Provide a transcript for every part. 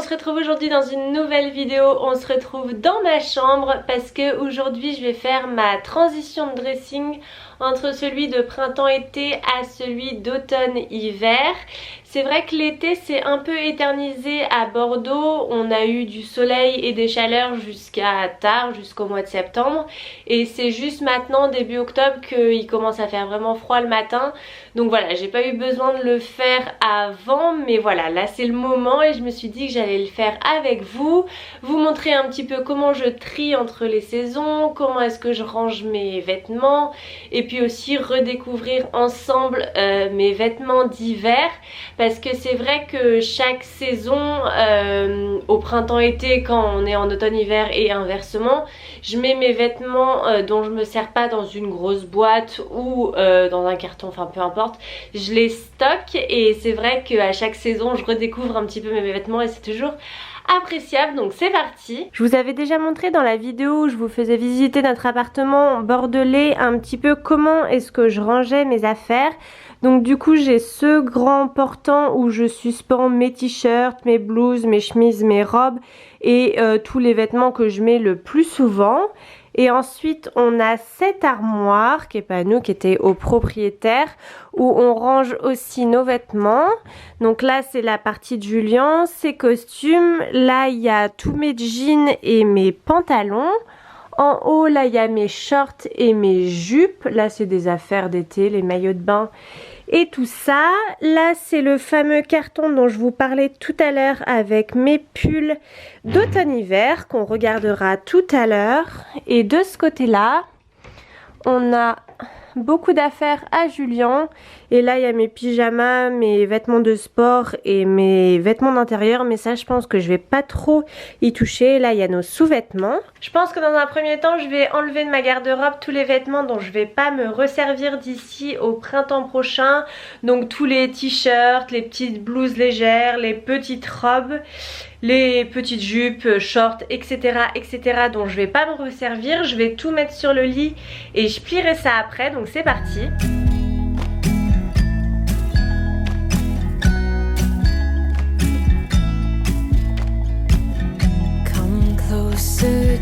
on se retrouve aujourd'hui dans une nouvelle vidéo. On se retrouve dans ma chambre parce que aujourd'hui je vais faire ma transition de dressing entre celui de printemps-été à celui d'automne-hiver. C'est vrai que l'été s'est un peu éternisé à Bordeaux. On a eu du soleil et des chaleurs jusqu'à tard, jusqu'au mois de septembre. Et c'est juste maintenant, début octobre, qu'il commence à faire vraiment froid le matin. Donc voilà, j'ai pas eu besoin de le faire avant. Mais voilà, là c'est le moment et je me suis dit que j'allais le faire avec vous. Vous montrer un petit peu comment je trie entre les saisons, comment est-ce que je range mes vêtements. Et puis aussi redécouvrir ensemble mes vêtements d'hiver. Parce que c'est vrai que chaque saison, au printemps-été, quand on est en automne-hiver et inversement, je mets mes vêtements dont je me sers pas dans une grosse boîte ou dans un carton, enfin peu importe, je les stocke et c'est vrai qu'à chaque saison je redécouvre un petit peu mes vêtements et c'est toujours appréciable. Donc c'est parti. Je vous avais déjà montré dans la vidéo où je vous faisais visiter notre appartement bordelais un petit peu comment est-ce que je rangeais mes affaires. Donc du coup j'ai ce grand portant où je suspends mes t-shirts, mes blouses, mes chemises, mes robes et tous les vêtements que je mets le plus souvent. Et ensuite on a cette armoire qui est pas à nous, qui était au propriétaire, où on range aussi nos vêtements. Donc là c'est la partie de Julien, ses costumes. Là il y a tous mes jeans et mes pantalons. En haut, là, il y a mes shorts et mes jupes. Là, c'est des affaires d'été, les maillots de bain et tout ça. Là, c'est le fameux carton dont je vous parlais tout à l'heure avec mes pulls d'automne-hiver qu'on regardera tout à l'heure. Et de ce côté-là, on a beaucoup d'affaires à Julien. Et là il y a mes pyjamas, mes vêtements de sport et mes vêtements d'intérieur, mais ça je pense que je vais pas trop y toucher. Là il y a nos sous-vêtements. Je pense que dans un premier temps je vais enlever de ma garde-robe tous les vêtements dont je vais pas me resservir d'ici au printemps prochain. Donc tous les t-shirts, les petites blouses légères, les petites robes, les petites jupes, shorts, etc. dont je vais pas me resservir. Je vais tout mettre sur le lit et je plierai ça après. Donc c'est parti.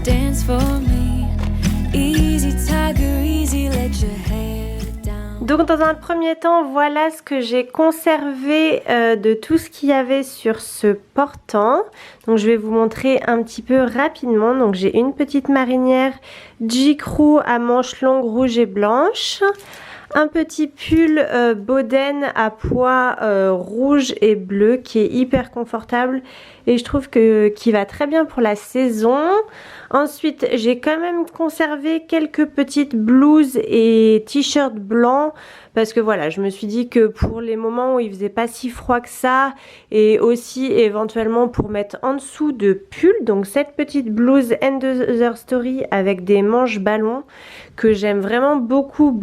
Dance for me. Easy tiger, easy, let your hair down. Donc dans un premier temps, voilà ce que j'ai conservé de tout ce qu'il y avait sur ce portant. Donc je vais vous montrer un petit peu rapidement. Donc j'ai une petite marinière J.Crew à manches longues rouge et blanche. Un petit pull Boden à pois rouge et bleu qui est hyper confortable et je trouve qu'il va très bien pour la saison. Ensuite j'ai quand même conservé quelques petites blouses et t-shirts blancs parce que voilà, je me suis dit que pour les moments où il faisait pas si froid que ça et aussi éventuellement pour mettre en dessous de pull. Donc cette petite blouse End of the Story avec des manches ballons que j'aime vraiment beaucoup.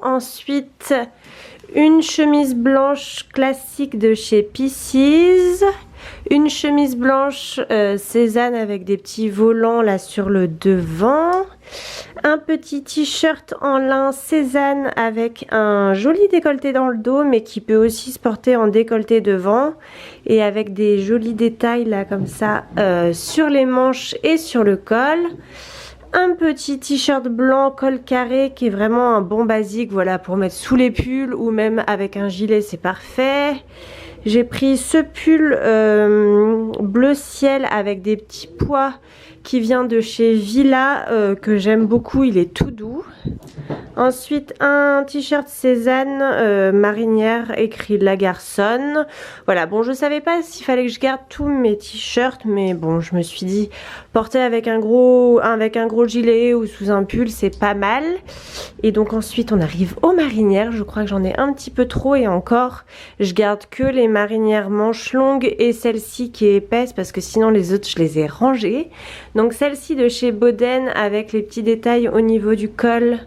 Ensuite une chemise blanche classique de chez Pisces, une chemise blanche Cézanne avec des petits volants là sur le devant, un petit t-shirt en lin Cézanne avec un joli décolleté dans le dos mais qui peut aussi se porter en décolleté devant et avec des jolis détails là comme ça sur les manches et sur le col. Un petit t-shirt blanc col carré qui est vraiment un bon basique, voilà, pour mettre sous les pulls ou même avec un gilet, c'est parfait. J'ai pris ce pull bleu ciel avec des petits pois qui vient de chez Villa que j'aime beaucoup, il est tout doux. Ensuite un t-shirt Cézanne marinière écrit Lagarçonne. Voilà, bon je savais pas s'il fallait que je garde tous mes t-shirts mais bon je me suis dit porter avec un gros gilet ou sous un pull c'est pas mal. Et donc ensuite on arrive aux marinières, je crois que j'en ai un petit peu trop et encore je garde que les marinières manches longues et celle-ci qui est épaisse parce que sinon les autres je les ai rangées. Donc celle-ci de chez Boden avec les petits détails au niveau du col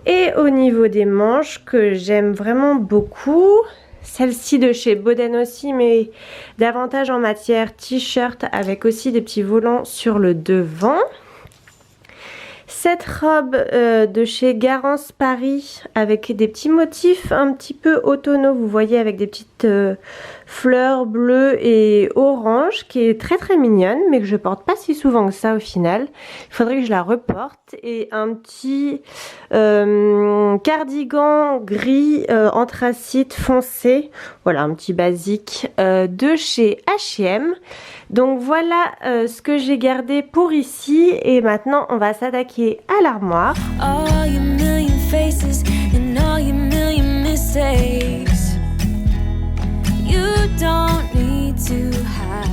et au niveau des manches que j'aime vraiment beaucoup. Celle-ci de chez Boden aussi mais davantage en matière t-shirt avec aussi des petits volants sur le devant. cette robe de chez Garance Paris avec des petits motifs un petit peu automnaux, vous voyez, avec des petites fleurs bleues et oranges, qui est très très mignonne mais que je porte pas si souvent que ça au final. Il faudrait que je la reporte. Et un petit cardigan gris anthracite foncé, voilà, un petit basique de chez H&M. Donc voilà ce que j'ai gardé pour ici, et maintenant on va s'attaquer à l'armoire. All your million faces and all your million mistakes. You don't need to hide.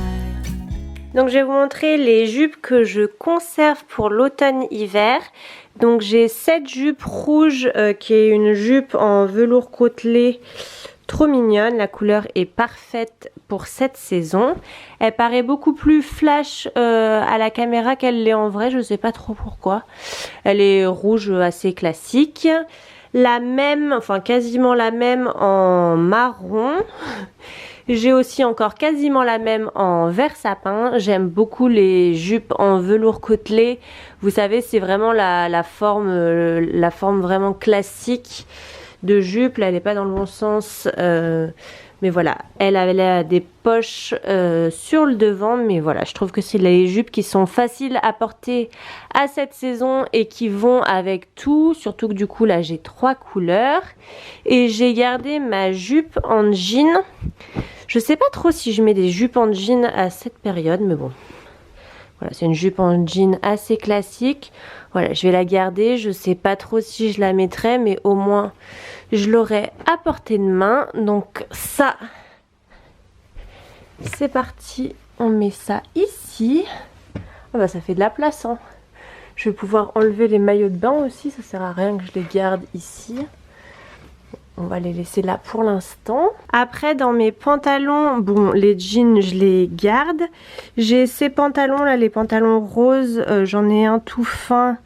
Donc je vais vous montrer les jupes que je conserve pour l'automne-hiver. Donc j'ai cette jupe rouge qui est une jupe en velours côtelé. Trop mignonne, la couleur est parfaite pour cette saison. Elle paraît beaucoup plus flash à la caméra qu'elle l'est en vrai, je sais pas trop pourquoi. Elle est rouge assez classique. La même, enfin quasiment la même en marron. J'ai aussi encore quasiment la même en vert sapin. J'aime beaucoup les jupes en velours côtelé. Vous savez, c'est vraiment la forme vraiment classique de jupe. Là elle n'est pas dans le bon sens, mais voilà, elle a des poches sur le devant, mais voilà, je trouve que c'est les jupes qui sont faciles à porter à cette saison et qui vont avec tout, surtout que du coup là j'ai 3 couleurs. Et j'ai gardé ma jupe en jean. Je sais pas trop si je mets des jupes en jean à cette période, mais bon, voilà, c'est une jupe en jean assez classique. Voilà, je vais la garder. Je sais pas trop si je la mettrai, mais au moins je l'aurai à portée de main. Donc ça, c'est parti. On met ça ici. Ah bah ça fait de la place, hein. Je vais pouvoir enlever les maillots de bain aussi. Ça sert à rien que je les garde ici. On va les laisser là pour l'instant. Après, dans mes pantalons, bon, les jeans, je les garde. J'ai ces pantalons là, les pantalons roses. J'en ai un tout fin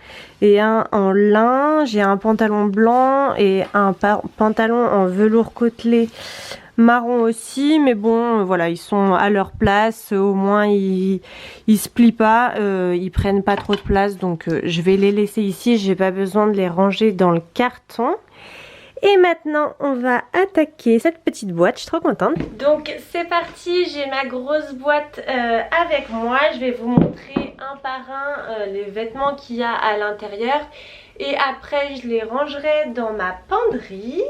et un en lin. J'ai un pantalon blanc et un pantalon en velours côtelé marron aussi. Mais bon, voilà, ils sont à leur place. Au moins, ils se plient pas. Ils prennent pas trop de place. Donc, je vais les laisser ici. J'ai pas besoin de les ranger dans le carton. Et maintenant, on va attaquer cette petite boîte. Je suis trop contente. Donc, c'est parti. J'ai ma grosse boîte avec moi. Je vais vous montrer un par un les vêtements qu'il y a à l'intérieur. Et après, je les rangerai dans ma penderie.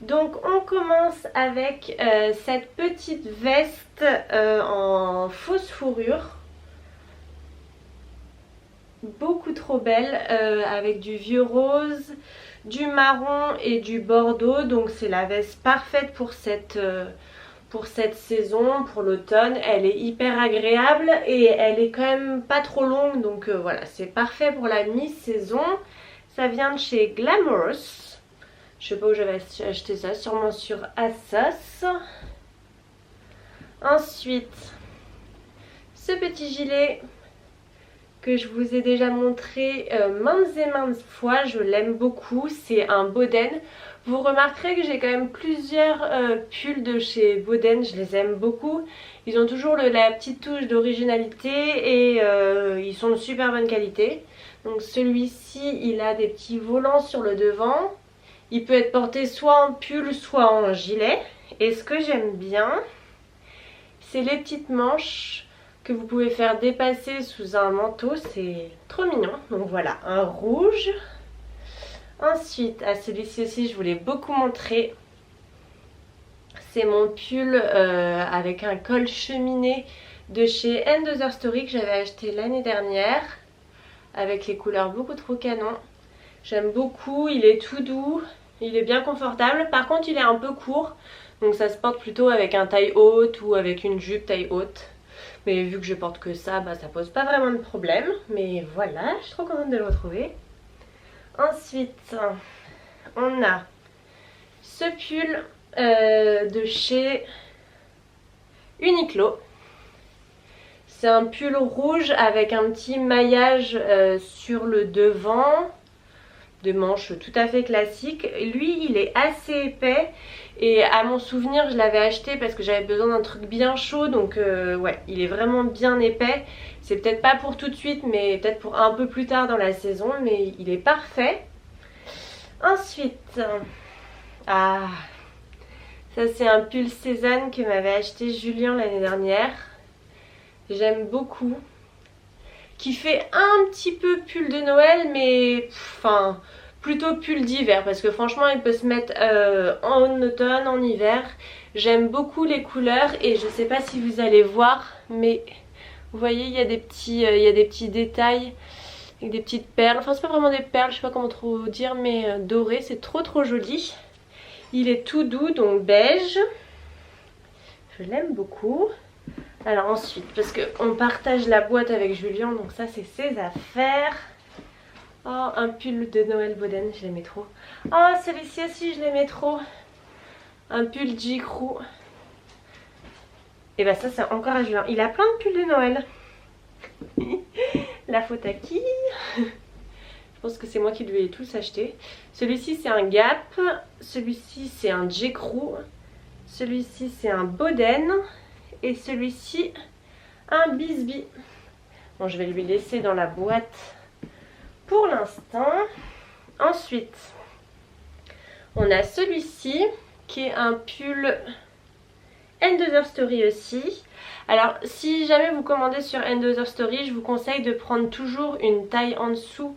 Donc, on commence avec cette petite veste en fausse fourrure. Beaucoup trop belle, avec du vieux rose, du marron et du bordeaux. Donc c'est la veste parfaite pour cette saison, pour l'automne. Elle est hyper agréable et elle est quand même pas trop longue. Donc voilà, c'est parfait pour la mi-saison. Ça vient de chez Glamorous. Je sais pas où j'avais acheté ça, sûrement sur Asos. Ensuite, ce petit gilet que je vous ai déjà montré maintes et maintes fois, je l'aime beaucoup, c'est un Boden. Vous remarquerez que j'ai quand même plusieurs pulls de chez Boden, je les aime beaucoup. Ils ont toujours la petite touche d'originalité et ils sont de super bonne qualité. Donc celui-ci, il a des petits volants sur le devant. Il peut être porté soit en pull, soit en gilet. Et ce que j'aime bien, c'est les petites manches que vous pouvez faire dépasser sous un manteau, c'est trop mignon. Donc voilà, un rouge. Ensuite, à celui-ci aussi, je voulais beaucoup montrer. C'est mon pull avec un col cheminé de chez End Other Story que j'avais acheté l'année dernière. Avec les couleurs beaucoup trop canon. J'aime beaucoup, il est tout doux, il est bien confortable. Par contre, il est un peu court, donc ça se porte plutôt avec un taille haute ou avec une jupe taille haute. Mais vu que je porte que ça, bah, ça pose pas vraiment de problème. Mais voilà, je suis trop contente de le retrouver. Ensuite, on a ce pull de chez Uniqlo. C'est un pull rouge avec un petit maillage sur le devant. de manches tout à fait classique. Lui il est assez épais et à mon souvenir je l'avais acheté parce que j'avais besoin d'un truc bien chaud, donc ouais, il est vraiment bien épais. C'est peut-être pas pour tout de suite mais peut-être pour un peu plus tard dans la saison, mais il est parfait. Ensuite, ah, ça c'est un pull Cézanne que m'avait acheté Julien l'année dernière. J'aime beaucoup. Qui fait un petit peu pull de Noël, mais enfin plutôt pull d'hiver parce que franchement il peut se mettre en automne, en hiver. J'aime beaucoup les couleurs et je sais pas si vous allez voir, mais vous voyez il y a des petits détails avec des petites perles. Enfin c'est pas vraiment des perles, je sais pas comment trop dire, mais doré, c'est trop joli. Il est tout doux, donc beige. Je l'aime beaucoup. Alors ensuite, parce qu'on partage la boîte avec Julien, donc ça c'est ses affaires. Oh, un pull de Noël Boden, je l'aimais trop. Oh, celui-ci aussi, je l'aimais trop. Un pull J. Crew. Et bah ça c'est encore à Julien. Il a plein de pulls de Noël. La faute à qui? Je pense que c'est moi qui lui ai tous acheté. Celui-ci c'est un Gap. Celui-ci c'est un J. Crew. Celui-ci c'est un Boden. Et celui-ci, un Bisbee. Bon, je vais lui laisser dans la boîte pour l'instant. Ensuite, on a celui-ci qui est un pull End Other Story aussi. Alors, si jamais vous commandez sur End Other Story, je vous conseille de prendre toujours une taille en dessous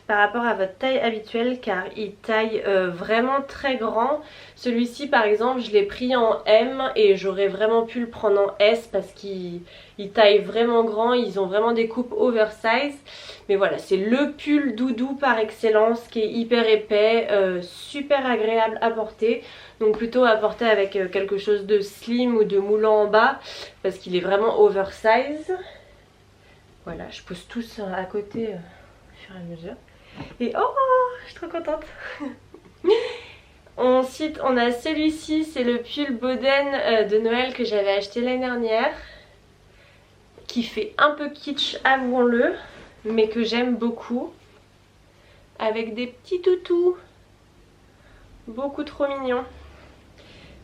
par rapport à votre taille habituelle, car il taille vraiment très grand. Celui-ci par exemple je l'ai pris en M et j'aurais vraiment pu le prendre en S parce qu'il taille vraiment grand. Ils ont vraiment des coupes oversize, mais voilà, c'est le pull doudou par excellence qui est hyper épais, super agréable à porter. Donc plutôt à porter avec quelque chose de slim ou de moulant en bas parce qu'il est vraiment oversize. Voilà, je pose tous à côté au fur et à mesure. Et oh, je suis trop contente. Ensuite on a celui-ci, c'est le pull Boden de Noël que j'avais acheté l'année dernière, qui fait un peu kitsch, avouons-le, mais que j'aime beaucoup, avec des petits toutous, beaucoup trop mignons.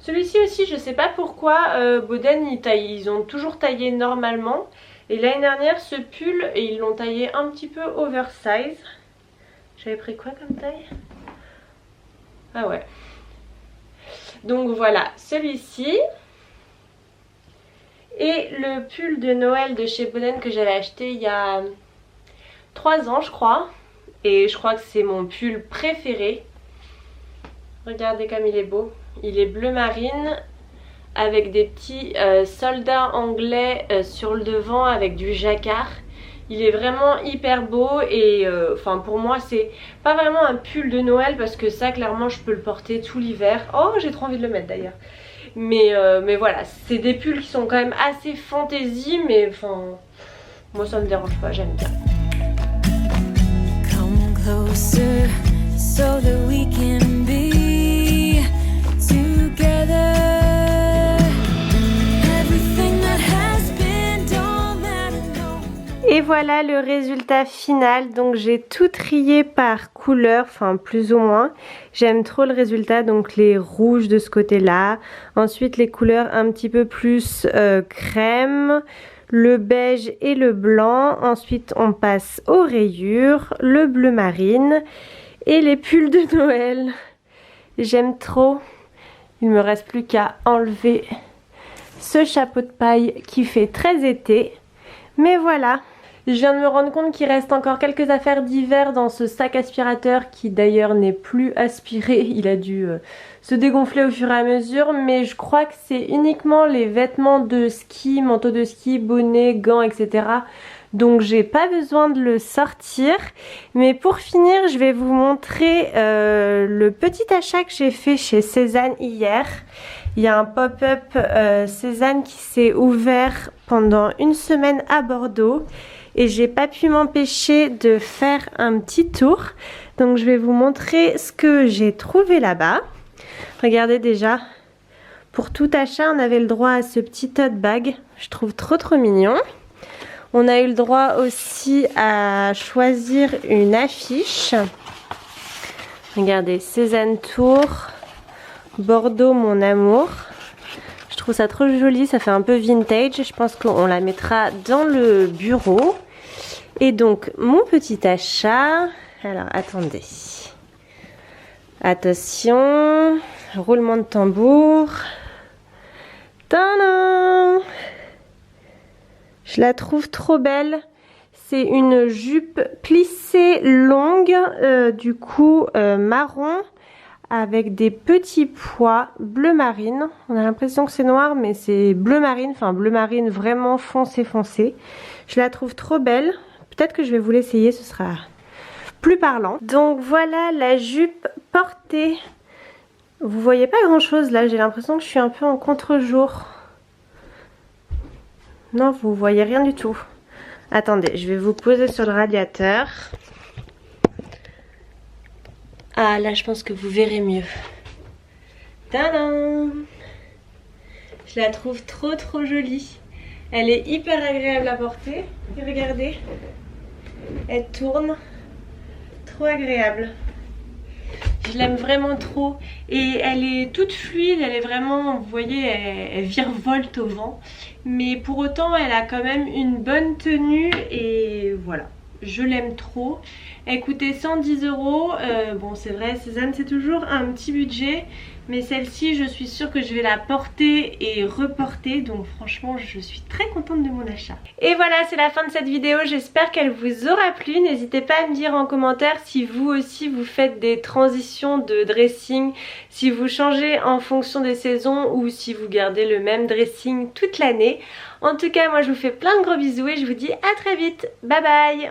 Celui-ci aussi, je sais pas pourquoi, Boden ils ont toujours taillé normalement, et l'année dernière ce pull ils l'ont taillé un petit peu oversize. J'avais pris quoi comme taille? Ah ouais. Donc voilà, celui-ci. Et le pull de Noël de chez Boden que j'avais acheté il y a 3 ans je crois. Et je crois que c'est mon pull préféré. Regardez comme il est beau. Il est bleu marine avec des petits soldats anglais sur le devant avec du jacquard. Il est vraiment hyper beau et enfin pour moi c'est pas vraiment un pull de Noël parce que ça clairement je peux le porter tout l'hiver. Oh, j'ai trop envie de le mettre d'ailleurs. Mais voilà, c'est des pulls qui sont quand même assez fantaisie, mais enfin moi ça me dérange pas, j'aime bien. Come closer so that we can be together. Et voilà le résultat final. Donc j'ai tout trié par couleur, enfin plus ou moins. J'aime trop le résultat, donc les rouges de ce côté là, ensuite les couleurs un petit peu plus crème, le beige et le blanc. Ensuite on passe aux rayures, le bleu marine et les pulls de Noël. J'aime trop. Il me reste plus qu'à enlever ce chapeau de paille qui fait très été. Mais voilà. Je viens de me rendre compte qu'il reste encore quelques affaires d'hiver dans ce sac aspirateur qui d'ailleurs n'est plus aspiré. Il a dû se dégonfler au fur et à mesure, mais je crois que c'est uniquement les vêtements de ski, manteau de ski, bonnet, gants, etc. Donc j'ai pas besoin de le sortir. Mais pour finir, je vais vous montrer le petit achat que j'ai fait chez Cézanne hier. Il y a un pop-up Cézanne qui s'est ouvert pendant une semaine à Bordeaux. Et j'ai pas pu m'empêcher de faire un petit tour. Donc je vais vous montrer ce que j'ai trouvé là-bas. Regardez déjà, pour tout achat on avait le droit à ce petit tote bag. Je trouve trop mignon. On a eu le droit aussi à choisir une affiche. Regardez, Cézanne Tour, Bordeaux mon amour. Je trouve ça trop joli, ça fait un peu vintage. Je pense qu'on la mettra dans le bureau. Et donc, mon petit achat. Alors, attendez. Attention, roulement de tambour. Tadam! Je la trouve trop belle. C'est une jupe plissée longue, du coup marron, avec des petits pois bleu marine. On a l'impression que c'est noir, mais c'est bleu marine, enfin bleu marine vraiment foncé foncé. Je la trouve trop belle. Peut-être que je vais vous l'essayer, ce sera plus parlant. Donc voilà la jupe portée. Vous voyez pas grand chose là, j'ai l'impression que je suis un peu en contre-jour. Non, vous voyez rien du tout. Attendez, je vais vous poser sur le radiateur. Ah là, je pense que vous verrez mieux. Tadam! Je la trouve trop jolie. Elle est hyper agréable à porter. Et regardez, elle tourne. Trop agréable. Je l'aime vraiment trop. Et elle est toute fluide, elle est vraiment, vous voyez, elle virevolte au vent. Mais pour autant, elle a quand même une bonne tenue et voilà. Je l'aime trop. Elle coûtait 110 €. Bon, c'est vrai, Cézanne, c'est toujours un petit budget. Mais celle-ci, je suis sûre que je vais la porter et reporter. Donc franchement, je suis très contente de mon achat. Et voilà, c'est la fin de cette vidéo. J'espère qu'elle vous aura plu. N'hésitez pas à me dire en commentaire si vous aussi vous faites des transitions de dressing. Si vous changez en fonction des saisons ou si vous gardez le même dressing toute l'année. En tout cas, moi je vous fais plein de gros bisous et je vous dis à très vite. Bye bye!